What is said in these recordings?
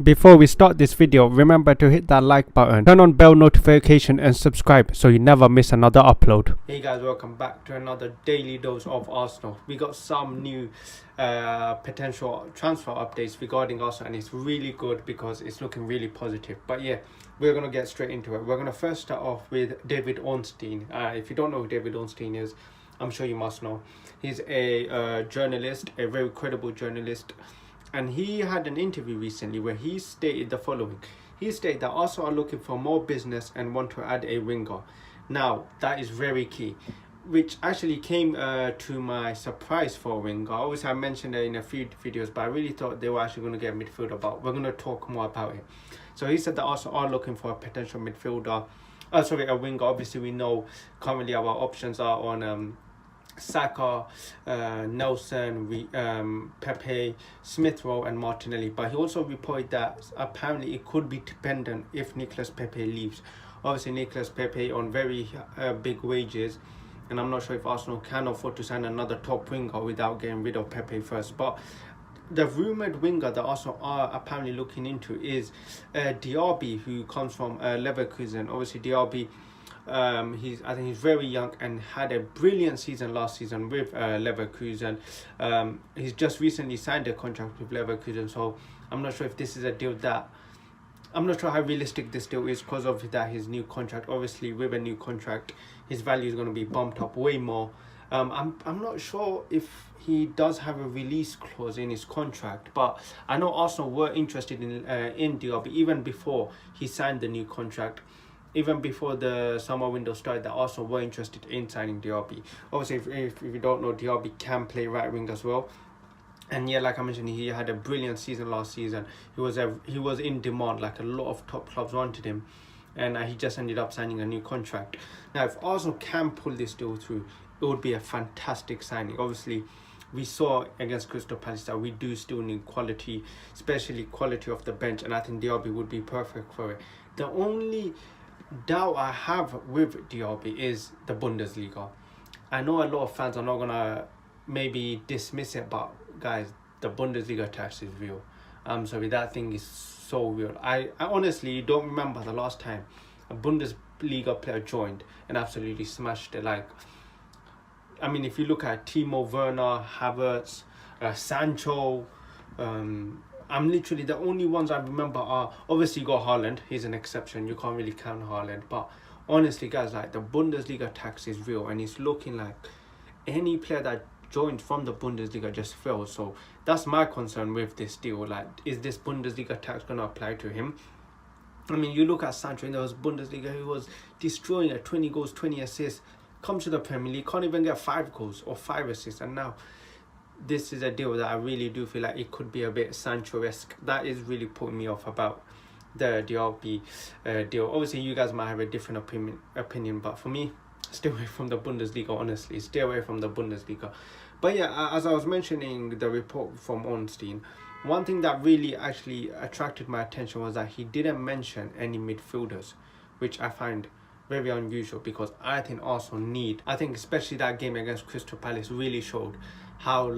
Before we start this video, remember to hit that like button, turn on bell notification and subscribe so you never miss another upload. Hey guys, welcome back to another daily dose of Arsenal. We got some new potential transfer updates regarding Arsenal, and it's really good because it's looking really positive. But yeah, we're going to get straight into it. We're going to first start off with David Ornstein. If you don't know who David Ornstein is, I'm sure you must know. He's a journalist, a very credible journalist. And he had an interview recently where he stated the following. He stated that Arsenal are looking for more business and want to add a winger. Now, that is very key, which actually came to my surprise for a winger. Obviously, I mentioned it in a few videos, but I really thought they were actually going to get a midfielder, but we're going to talk more about it. So he said that Arsenal are looking for a potential midfielder. A winger. Obviously, we know currently our options are on Saka, Nelson, Pepe, Smith Rowe and Martinelli. But he also reported that apparently it could be dependent if Nicolas Pepe leaves. Obviously Nicolas Pepe on very big wages, and I'm not sure if Arsenal can afford to sign another top winger without getting rid of Pepe first. But the rumoured winger that Arsenal are apparently looking into is Diaby, who comes from Leverkusen. Obviously Diaby, I think he's very young and had a brilliant season last season with Leverkusen. He's just recently signed a contract with Leverkusen, so I'm not sure if this is a deal that I'm not sure how realistic this deal is, because of that his new contract. Obviously with a new contract his value is going to be bumped up way more. I'm not sure if he does have a release clause in his contract, but I know Arsenal were interested in Diaby even before he signed the new contract. Even before the summer window started, that Arsenal were interested in signing Diaby. Obviously, if you don't know, Diaby can play right wing as well. And yeah, like I mentioned, he had a brilliant season last season. He was in demand, like a lot of top clubs wanted him, and he just ended up signing a new contract. Now, if Arsenal can pull this deal through, it would be a fantastic signing. Obviously, we saw against Crystal Palace that we do still need quality, especially quality of the bench, and I think Diaby would be perfect for it. The only doubt I have with Diaby is the Bundesliga. I know a lot of fans are not gonna maybe dismiss it, but guys, the Bundesliga tax is real. Sorry, that thing is so real. I honestly don't remember the last time a Bundesliga player joined and absolutely smashed it. Like, I mean, if you look at Timo Werner, Havertz, Sancho, I'm literally, the only ones I remember are, obviously you got Haaland. He's an exception, you can't really count Haaland. But honestly guys, like, the Bundesliga tax is real, and it's looking like any player that joins from the Bundesliga just fails. So that's my concern with this deal. Like, is this Bundesliga tax going to apply to him? I mean, you look at Sancho in those Bundesliga, he was destroying at 20 goals, 20 assists. Comes to the Premier League, can't even get 5 goals or 5 assists, and now this is a deal that I really do feel like it could be a bit Sancho-esque. That is really putting me off about the Diaby deal. Obviously, you guys might have a different opinion, but for me, stay away from the Bundesliga, honestly. Stay away from the Bundesliga. But yeah, as I was mentioning the report from Ornstein, one thing that really actually attracted my attention was that he didn't mention any midfielders, which I find very unusual, because I think Arsenal need, I think especially that game against Crystal Palace really showed how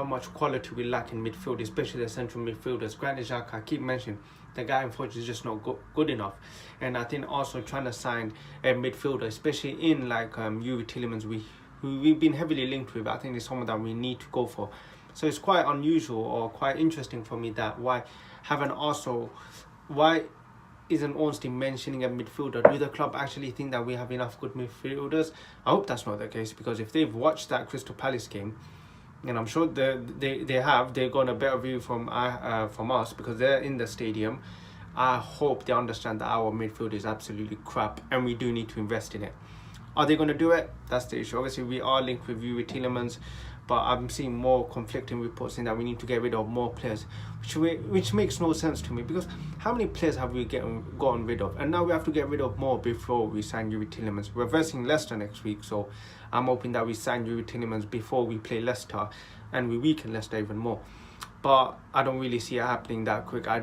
much quality we lack in midfield, especially the central midfielders. Granit Xhaka, I keep mentioning, the guy unfortunately is just not good enough, and I think also trying to sign a midfielder, especially in like Yuri Tielemans, who we've been heavily linked with. I think it's someone that we need to go for. So it's quite unusual or quite interesting for me that why isn't Ornstein mentioning a midfielder? Do the club actually think that we have enough good midfielders? I hope that's not the case, because if they've watched that Crystal Palace game, and I'm sure they've got a better view from us because they're in the stadium, I hope they understand that our midfield is absolutely crap and we do need to invest in it. Are they going to do it? That's the issue. Obviously, we are linked with Yuri Tielemans, but I'm seeing more conflicting reports saying that we need to get rid of more players, which makes no sense to me, because how many players have we gotten rid of? And now we have to get rid of more before we sign Yuri Tielemans. We're versing Leicester next week, so I'm hoping that we sign Yuri Tielemans before we play Leicester and we weaken Leicester even more. But I don't really see it happening that quick. I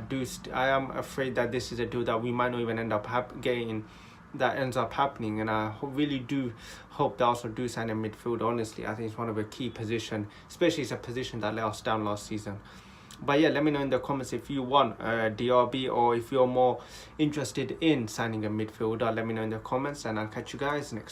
am afraid that this is a deal that we might not even end up getting, that ends up happening, and I really do hope they also do sign a midfielder. Honestly, I think it's one of a key position, especially it's a position that let us down last season. But yeah, let me know in the comments if you want DRB, or if you're more interested in signing a midfielder. Let me know in the comments, and I'll catch you guys next time.